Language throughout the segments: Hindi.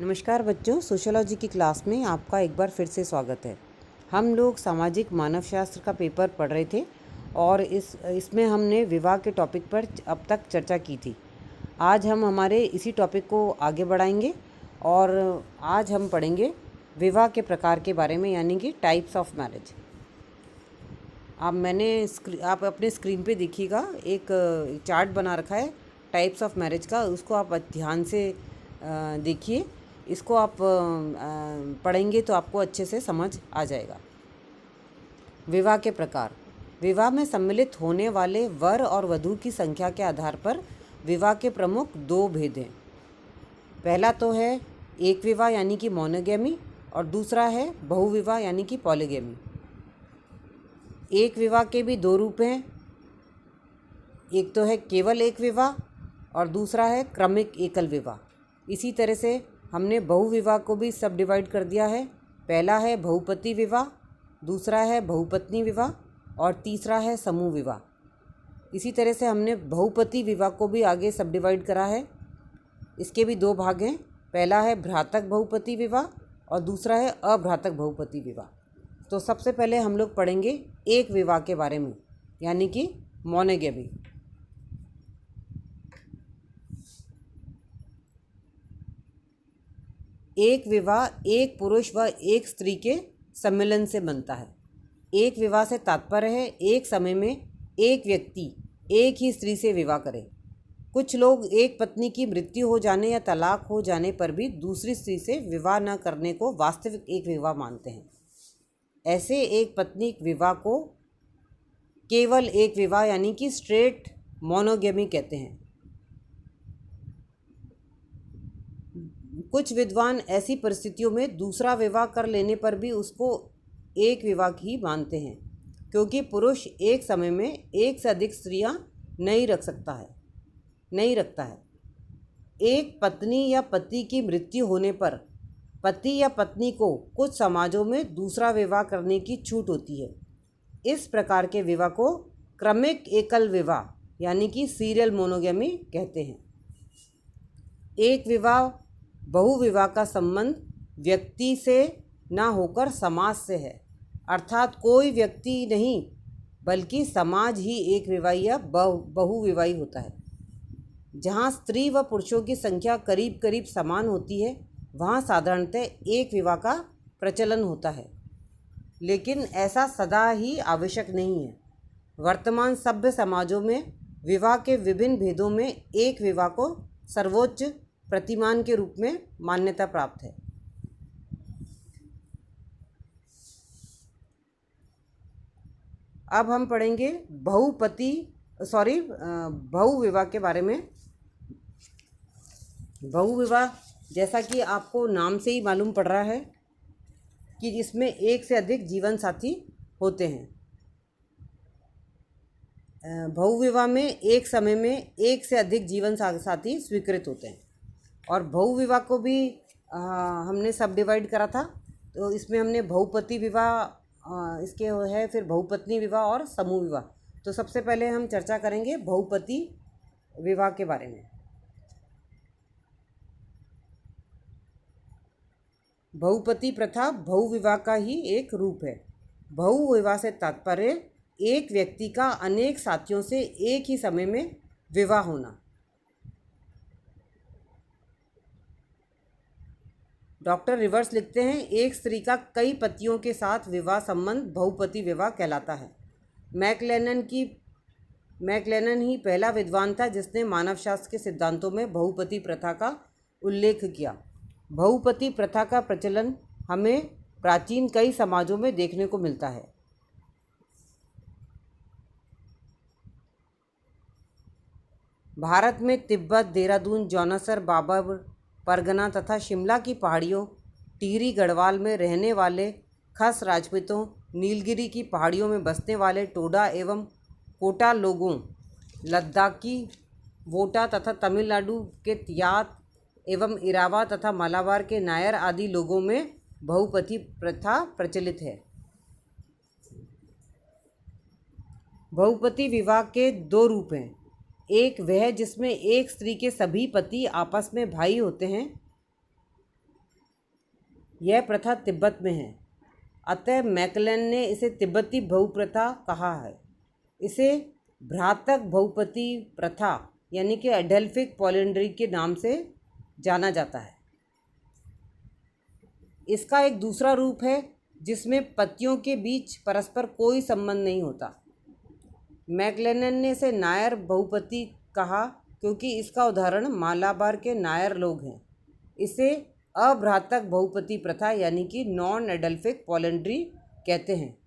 नमस्कार बच्चों, सोशियोलॉजी की क्लास में आपका एक बार फिर से स्वागत है। हम लोग सामाजिक मानव शास्त्र का पेपर पढ़ रहे थे और इसमें हमने विवाह के टॉपिक पर अब तक चर्चा की थी। आज हम हमारे इसी टॉपिक को आगे बढ़ाएंगे और आज हम पढ़ेंगे विवाह के प्रकार के बारे में, यानी कि टाइप्स ऑफ मैरिज। आप अपने स्क्रीन पे देखिएगा, एक चार्ट बना रखा है टाइप्स ऑफ मैरिज का, उसको आप ध्यान से देखिए। इसको आप पढ़ेंगे तो आपको अच्छे से समझ आ जाएगा। विवाह के प्रकार। विवाह में सम्मिलित होने वाले वर और वधू की संख्या के आधार पर विवाह के प्रमुख दो भेद हैं। पहला तो है एक विवाह यानी कि मोनोगैमी, और दूसरा है बहुविवाह यानी कि पॉलीगैमी। एक विवाह के भी दो रूप हैं, एक तो है केवल एक विवाह और दूसरा है क्रमिक एकल विवाह। इसी तरह से हमने बहुविवाह को भी सब डिवाइड कर दिया है। पहला है बहुपति विवाह, दूसरा है बहुपत्नी विवाह और तीसरा है समूह विवाह। इसी तरह से हमने बहुपति विवाह को भी आगे सब डिवाइड करा है। इसके भी दो भाग हैं, पहला है भ्रातक बहुपति विवाह और दूसरा है अभ्रातक बहुपति विवाह। तो सबसे पहले हम लोग पढ़ेंगे एक विवाह के बारे में, यानी कि मोनोगैमी। एक विवाह एक पुरुष व एक स्त्री के सम्मिलन से बनता है। एक विवाह से तात्पर्य है एक समय में एक व्यक्ति एक ही स्त्री से विवाह करे। कुछ लोग एक पत्नी की मृत्यु हो जाने या तलाक हो जाने पर भी दूसरी स्त्री से विवाह न करने को वास्तविक एक विवाह मानते हैं। ऐसे एक पत्नी विवाह को केवल एक विवाह यानी कि स्ट्रेट मोनोगैमी कहते हैं। कुछ विद्वान ऐसी परिस्थितियों में दूसरा विवाह कर लेने पर भी उसको एक विवाह ही मानते हैं, क्योंकि पुरुष एक समय में एक से अधिक स्त्रियां नहीं रखता है। एक पत्नी या पति की मृत्यु होने पर पति या पत्नी को कुछ समाजों में दूसरा विवाह करने की छूट होती है। इस प्रकार के विवाह को क्रमिक एकल विवाह यानी कि सीरियल मोनोगैमी कहते हैं। एक विवाह बहुविवाह का संबंध व्यक्ति से ना होकर समाज से है, अर्थात कोई व्यक्ति नहीं बल्कि समाज ही एक विवाही या बहुविवाही होता है। जहाँ स्त्री व पुरुषों की संख्या करीब करीब समान होती है, वहाँ साधारणतः एक विवाह का प्रचलन होता है, लेकिन ऐसा सदा ही आवश्यक नहीं है। वर्तमान सभ्य समाजों में विवाह के विभिन्न भेदों में एक विवाह को सर्वोच्च प्रतिमान के रूप में मान्यता प्राप्त है। अब हम पढ़ेंगे बहुविवाह के बारे में। बहुविवाह, जैसा कि आपको नाम से ही मालूम पड़ रहा है कि इसमें एक से अधिक जीवन साथी होते हैं। बहुविवाह में एक समय में एक से अधिक जीवन साथी स्वीकृत होते हैं। और बहुविवाह को भी हमने सब डिवाइड करा था, तो इसमें हमने बहुपति विवाह इसके है, फिर बहुपत्नी विवाह और समूह विवाह। तो सबसे पहले हम चर्चा करेंगे बहुपति विवाह के बारे में। बहुपति प्रथा बहुविवाह का ही एक रूप है। बहुविवाह से तात्पर्य एक व्यक्ति का अनेक साथियों से एक ही समय में विवाह होना। डॉक्टर रिवर्स लिखते हैं, एक स्त्री का कई पतियों के साथ विवाह संबंध बहुपति विवाह कहलाता है। मैकलेनन ही पहला विद्वान था जिसने मानवशास्त्र के सिद्धांतों में बहुपति प्रथा का उल्लेख किया। बहुपति प्रथा का प्रचलन हमें प्राचीन कई समाजों में देखने को मिलता है। भारत में तिब्बत, देहरादून, जौनसर, बाबर परगना तथा शिमला की पहाड़ियों, टिहरी गढ़वाल में रहने वाले खस राजपूतों, नीलगिरी की पहाड़ियों में बसने वाले टोडा एवं कोटा लोगों, लद्दाखी वोटा तथा तमिलनाडु के तियात एवं इरावा तथा मालाबार के नायर आदि लोगों में बहुपति प्रथा प्रचलित है। बहुपति विवाह के दो रूप हैं। एक वह जिसमें एक स्त्री के सभी पति आपस में भाई होते हैं, यह प्रथा तिब्बत में है, अतः मैकलन ने इसे तिब्बती बहुप्रथा कहा है। इसे भ्रातक बहुपति प्रथा यानी कि एडल्फिक पॉलिंड्री के नाम से जाना जाता है। इसका एक दूसरा रूप है जिसमें पतियों के बीच परस्पर कोई संबंध नहीं होता। मैकलेनन ने इसे नायर बहुपति कहा क्योंकि इसका उदाहरण मालाबार के नायर लोग हैं। इसे अभ्रातक बहुपति प्रथा यानी कि नॉन एडल्फिक पॉलिंड्री कहते हैं।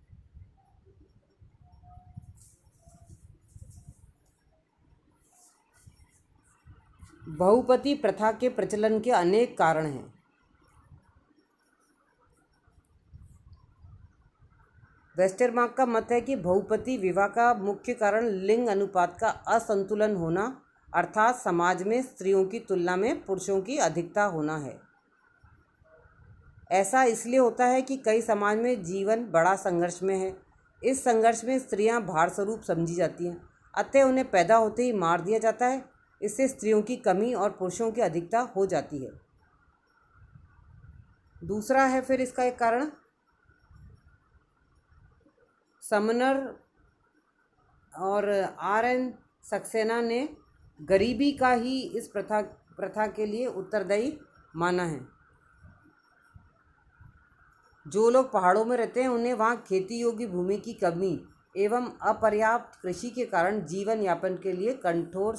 बहुपति प्रथा के प्रचलन के अनेक कारण हैं। वेस्टरमार्क का मत है कि बहुपति विवाह का मुख्य कारण लिंग अनुपात का असंतुलन होना अर्थात समाज में स्त्रियों की तुलना में पुरुषों की अधिकता होना है। ऐसा इसलिए होता है कि कई समाज में जीवन बड़ा संघर्ष में है। इस संघर्ष में स्त्रियां भार स्वरूप समझी जाती हैं, अतः उन्हें पैदा होते ही मार दिया जाता है। इससे स्त्रियों की कमी और पुरुषों की अधिकता हो जाती है। दूसरा है फिर इसका एक कारण, समनर और आर.एन. सक्सेना ने गरीबी का ही इस प्रथा के लिए उत्तरदायी माना है। जो लोग पहाड़ों में रहते हैं उन्हें वहाँ खेती योग्य भूमि की कमी एवं अपर्याप्त कृषि के कारण जीवन यापन के लिए कठोर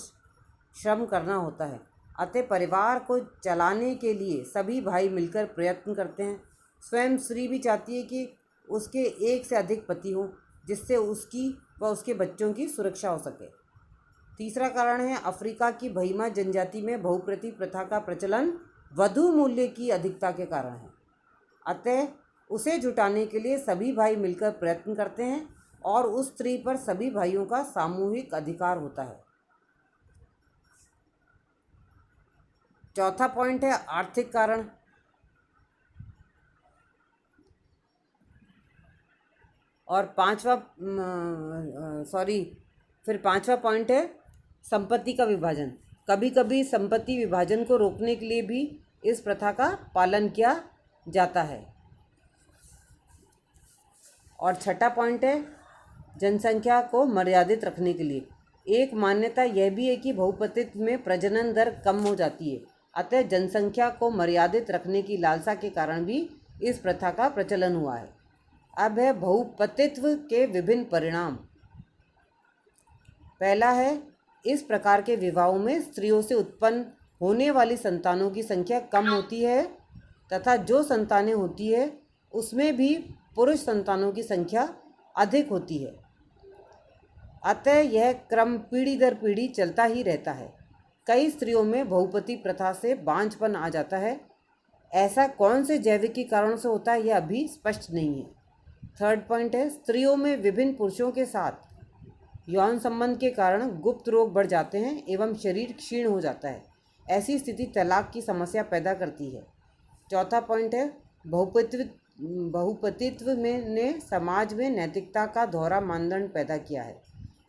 श्रम करना होता है। अतः परिवार को चलाने के लिए सभी भाई मिलकर प्रयत्न करते हैं। स्वयं स्त्री भी चाहती है कि उसके एक से अधिक पति हों, जिससे उसकी व उसके बच्चों की सुरक्षा हो सके। तीसरा कारण है अफ्रीका की बहिमा जनजाति में बहुपति प्रथा का प्रचलन वधु मूल्य की अधिकता के कारण है। अतः उसे जुटाने के लिए सभी भाई मिलकर प्रयत्न करते हैं और उस स्त्री पर सभी भाइयों का सामूहिक अधिकार होता है। चौथा पॉइंट है आर्थिक कारण। और पांचवा पॉइंट है संपत्ति का विभाजन। कभी कभी संपत्ति विभाजन को रोकने के लिए भी इस प्रथा का पालन किया जाता है। और छठा पॉइंट है जनसंख्या को मर्यादित रखने के लिए। एक मान्यता यह भी है कि बहुपतित्व में प्रजनन दर कम हो जाती है, अतः जनसंख्या को मर्यादित रखने की लालसा के कारण भी इस प्रथा का प्रचलन हुआ है। अब है बहुपतित्व के विभिन्न परिणाम। पहला है इस प्रकार के विवाहों में स्त्रियों से उत्पन्न होने वाली संतानों की संख्या कम होती है तथा जो संतानें होती है उसमें भी पुरुष संतानों की संख्या अधिक होती है। अतः यह क्रम पीढ़ी दर पीढ़ी चलता ही रहता है। कई स्त्रियों में बहुपति प्रथा से बांझपन आ जाता है। ऐसा कौन से जैविकी कारणों से होता है यह अभी स्पष्ट नहीं है। थर्ड पॉइंट है स्त्रियों में विभिन्न पुरुषों के साथ यौन संबंध के कारण गुप्त रोग बढ़ जाते हैं एवं शरीर क्षीण हो जाता है। ऐसी स्थिति तलाक की समस्या पैदा करती है। चौथा पॉइंट है बहुपतित्व ने समाज में नैतिकता का दोहरा मानदंड पैदा किया है।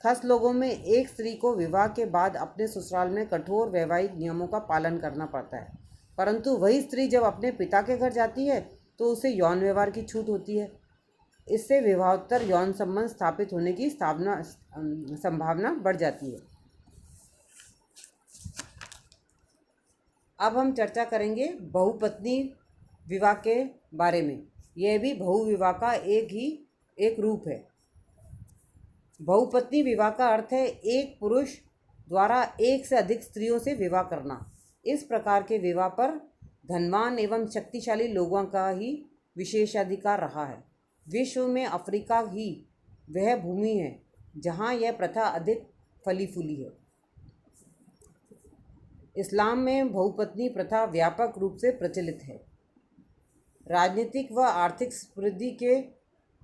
खास लोगों में एक स्त्री को विवाह के बाद अपने ससुराल में कठोर वैवाहिक नियमों का पालन करना पड़ता है, परंतु वही स्त्री जब अपने पिता के घर जाती है तो उसे यौन व्यवहार की छूट होती है। इससे विवाहोत्तर यौन संबंध स्थापित होने की संभावना बढ़ जाती है। अब हम चर्चा करेंगे बहुपत्नी विवाह के बारे में। यह भी बहुविवाह का एक रूप है। बहुपत्नी विवाह का अर्थ है एक पुरुष द्वारा एक से अधिक स्त्रियों से विवाह करना। इस प्रकार के विवाह पर धनवान एवं शक्तिशाली लोगों का ही विशेषाधिकार रहा है। विश्व में अफ्रीका ही वह भूमि है जहाँ यह प्रथा अधिक फली फूली है। इस्लाम में बहुपत्नी प्रथा व्यापक रूप से प्रचलित है। राजनीतिक व आर्थिक समृद्धि के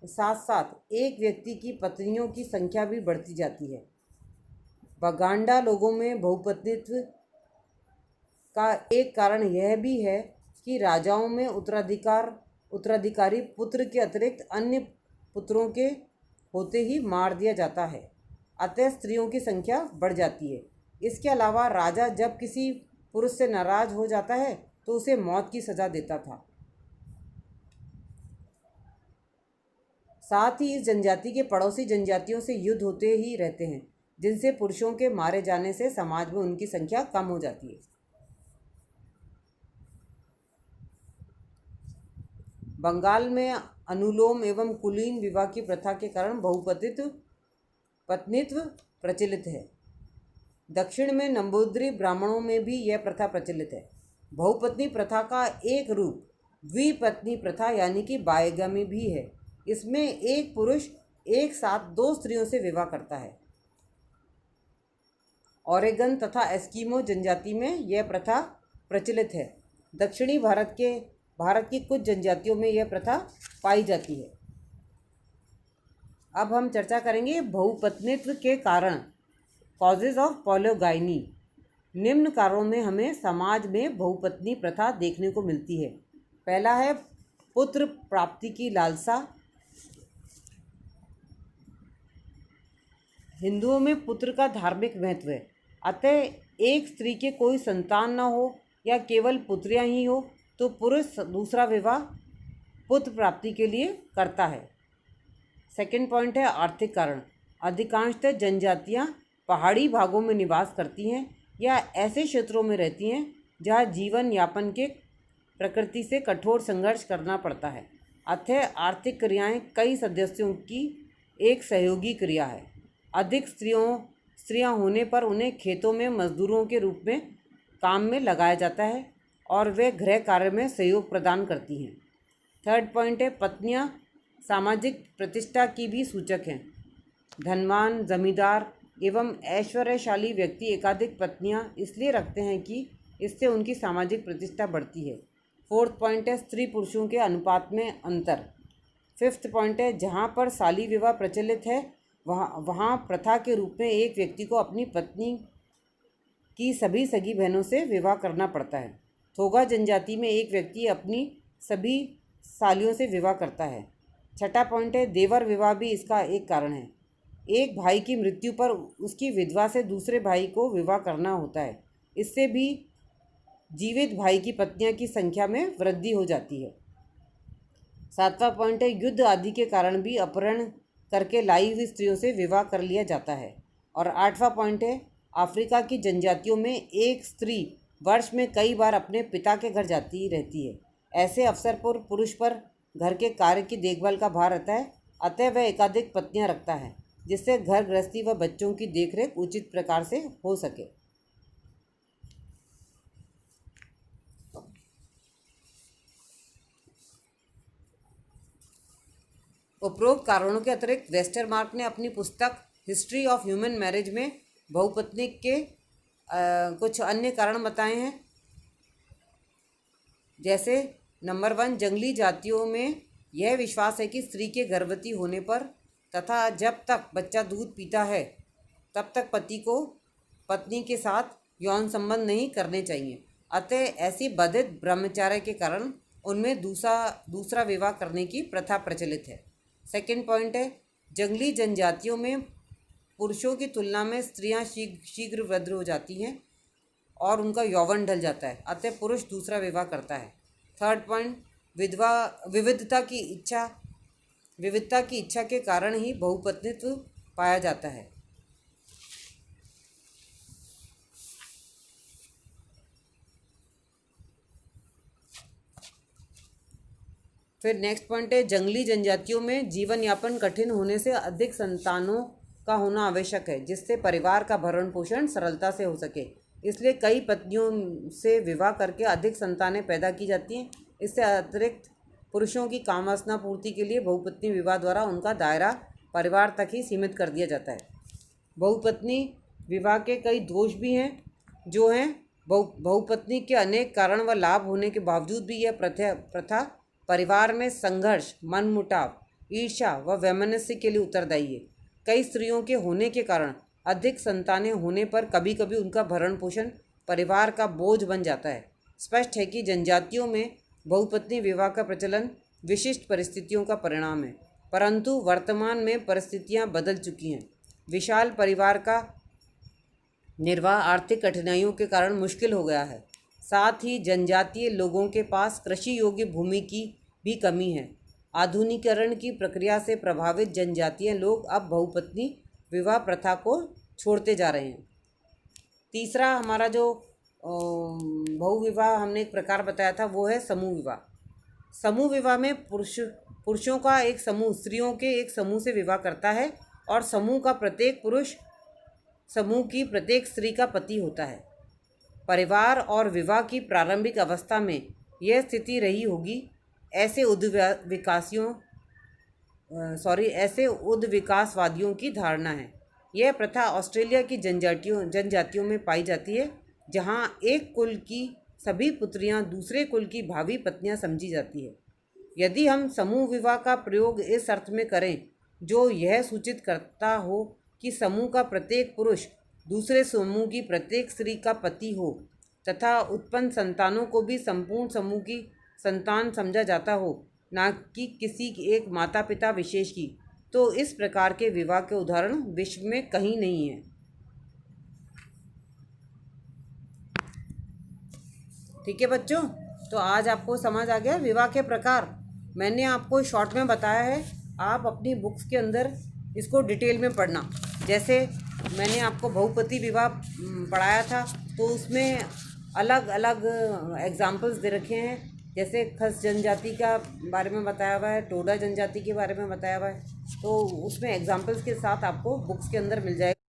साथ साथ एक व्यक्ति की पत्नियों की संख्या भी बढ़ती जाती है। बगांडा लोगों में बहुपत्नित्व का एक कारण यह भी है कि राजाओं में उत्तराधिकारी पुत्र के अतिरिक्त अन्य पुत्रों के होते ही मार दिया जाता है, अतः स्त्रियों की संख्या बढ़ जाती है। इसके अलावा राजा जब किसी पुरुष से नाराज हो जाता है तो उसे मौत की सज़ा देता था। साथ ही इस जनजाति के पड़ोसी जनजातियों से युद्ध होते ही रहते हैं, जिनसे पुरुषों के मारे जाने से समाज में उनकी संख्या कम हो जाती है। बंगाल में अनुलोम एवं कुलीन विवाह की प्रथा के कारण पत्नित्व प्रचलित है। दक्षिण में नंबूद्री ब्राह्मणों में भी यह प्रथा प्रचलित है। बहुपत्नी प्रथा का एक रूप द्विपत्नी प्रथा यानी कि बायगामी भी है। इसमें एक पुरुष एक साथ दो स्त्रियों से विवाह करता है। ओरेगन तथा एस्किमो जनजाति में यह प्रथा प्रचलित है। दक्षिणी भारत की कुछ जनजातियों में यह प्रथा पाई जाती है। अब हम चर्चा करेंगे बहुपत्नित्व के कारण, कॉजेज ऑफ पॉलीगाइनी। निम्न कारणों में हमें समाज में बहुपत्नी प्रथा देखने को मिलती है। पहला है पुत्र प्राप्ति की लालसा। हिंदुओं में पुत्र का धार्मिक महत्व है, अतः एक स्त्री के कोई संतान न हो या केवल पुत्रियां ही हो तो पुरुष दूसरा विवाह पुत्र प्राप्ति के लिए करता है। सेकंड पॉइंट है आर्थिक कारण। अधिकांशतः जनजातियां पहाड़ी भागों में निवास करती हैं या ऐसे क्षेत्रों में रहती हैं जहां जीवन यापन के प्रकृति से कठोर संघर्ष करना पड़ता है, अतः आर्थिक क्रियाएं कई सदस्यों की एक सहयोगी क्रिया है। अधिक स्त्रियां होने पर उन्हें खेतों में मजदूरों के रूप में काम में लगाया जाता है और वे गृह कार्य में सहयोग प्रदान करती हैं। थर्ड पॉइंट है पत्नियां सामाजिक प्रतिष्ठा की भी सूचक हैं। धनवान, जमींदार एवं ऐश्वर्यशाली व्यक्ति एकाधिक पत्नियां इसलिए रखते हैं कि इससे उनकी सामाजिक प्रतिष्ठा बढ़ती है। फोर्थ पॉइंट है स्त्री पुरुषों के अनुपात में अंतर। फिफ्थ पॉइंट है जहाँ पर शाली विवाह प्रचलित है वहाँ प्रथा के रूप में एक व्यक्ति को अपनी पत्नी की सभी सगी बहनों से विवाह करना पड़ता है। थोगा जनजाति में एक व्यक्ति अपनी सभी सालियों से विवाह करता है। छठा पॉइंट है देवर विवाह भी इसका एक कारण है। एक भाई की मृत्यु पर उसकी विधवा से दूसरे भाई को विवाह करना होता है। इससे भी जीवित भाई की पत्नियों की संख्या में वृद्धि हो जाती है। सातवां पॉइंट है युद्ध आदि के कारण भी अपहरण करके लाई हुई स्त्रियों से विवाह कर लिया जाता है। और आठवां पॉइंट है अफ्रीका की जनजातियों में एक स्त्री वर्ष में कई बार अपने पिता के घर जाती रहती है। ऐसे अवसर पर पुरुष पर घर के कार्य की देखभाल का भार रहता है, अतः वह एकाधिक पत्नियां रखता है जिससे घर गृहस्थी व बच्चों की देखरेख उचित प्रकार से हो सके। उपरोक्त कारणों के अतिरिक्त वेस्टरमार्क ने अपनी पुस्तक हिस्ट्री ऑफ ह्यूमन मैरिज में बहुपत्नी के कुछ अन्य कारण बताए हैं। जैसे नंबर 1, जंगली जातियों में यह विश्वास है कि स्त्री के गर्भवती होने पर तथा जब तक बच्चा दूध पीता है तब तक पति को पत्नी के साथ यौन संबंध नहीं करने चाहिए, अतः ऐसी बाधित ब्रह्मचार्य के कारण उनमें दूसरा विवाह करने की प्रथा प्रचलित है। सेकंड पॉइंट है जंगली जनजातियों में पुरुषों की तुलना में स्त्रियां शीघ्र वृद्ध हो जाती हैं और उनका यौवन ढल जाता है, अतः पुरुष दूसरा विवाह करता है। थर्ड पॉइंट विविधता की इच्छा के कारण ही बहुपत्नित्व पाया जाता है। फिर नेक्स्ट पॉइंट है जंगली जनजातियों में जीवन यापन कठिन होने से अधिक संतानों का होना आवश्यक है जिससे परिवार का भरण पोषण सरलता से हो सके। इसलिए कई पत्नियों से विवाह करके अधिक संतानें पैदा की जाती हैं। इससे अतिरिक्त पुरुषों की कामवासना पूर्ति के लिए बहुपत्नी विवाह द्वारा उनका दायरा परिवार तक ही सीमित कर दिया जाता है। बहुपत्नी विवाह के कई दोष भी हैं जो हैं बहुपत्नी के अनेक कारण व लाभ होने के बावजूद भी यह प्रथा परिवार में संघर्ष, मनमुटाव, ईर्ष्या व वैमनस्य के लिए उत्तरदायी है। कई स्त्रियों के होने के कारण अधिक संतानें होने पर कभी कभी उनका भरण पोषण परिवार का बोझ बन जाता है। स्पष्ट है कि जनजातियों में बहुपत्नी विवाह का प्रचलन विशिष्ट परिस्थितियों का परिणाम है, परंतु वर्तमान में परिस्थितियां बदल चुकी हैं। विशाल परिवार का निर्वाह आर्थिक कठिनाइयों के कारण मुश्किल हो गया है। साथ ही जनजातीय लोगों के पास कृषि योग्य भूमि की भी कमी है। आधुनिकीकरण की प्रक्रिया से प्रभावित जनजातीय लोग अब बहुपत्नी विवाह प्रथा को छोड़ते जा रहे हैं। तीसरा हमारा जो बहुविवाह हमने एक प्रकार बताया था वो है समूह विवाह। समूह विवाह में पुरुषों का एक समूह स्त्रियों के एक समूह से विवाह करता है और समूह का प्रत्येक पुरुष समूह की प्रत्येक स्त्री का पति होता है। परिवार और विवाह की प्रारंभिक अवस्था में यह स्थिति रही होगी। ऐसे उद्विकासवादियों की धारणा है। यह प्रथा ऑस्ट्रेलिया की जनजातियों में पाई जाती है, जहां एक कुल की सभी पुत्रियां दूसरे कुल की भावी पत्नियां समझी जाती है। यदि हम समूह विवाह का प्रयोग इस अर्थ में करें जो यह सूचित करता हो कि समूह का प्रत्येक पुरुष दूसरे समूह की प्रत्येक स्त्री का पति हो तथा उत्पन्न संतानों को भी संपूर्ण समूह की संतान समझा जाता हो, ना कि किसी एक माता पिता विशेष की, तो इस प्रकार के विवाह के उदाहरण विश्व में कहीं नहीं है। ठीक है बच्चों, तो आज आपको समझ आ गया विवाह के प्रकार। मैंने आपको शॉर्ट में बताया है, आप अपनी बुक्स के अंदर इसको डिटेल में पढ़ना। जैसे मैंने आपको बहुपति विवाह पढ़ाया था, तो उसमें अलग अलग एग्जाम्पल्स दे रखे हैं। जैसे खस जनजाति का बारे में बताया हुआ है, टोडा जनजाति के बारे में बताया हुआ है, तो उसमें एग्जाम्पल्स के साथ आपको बुक्स के अंदर मिल जाएगा।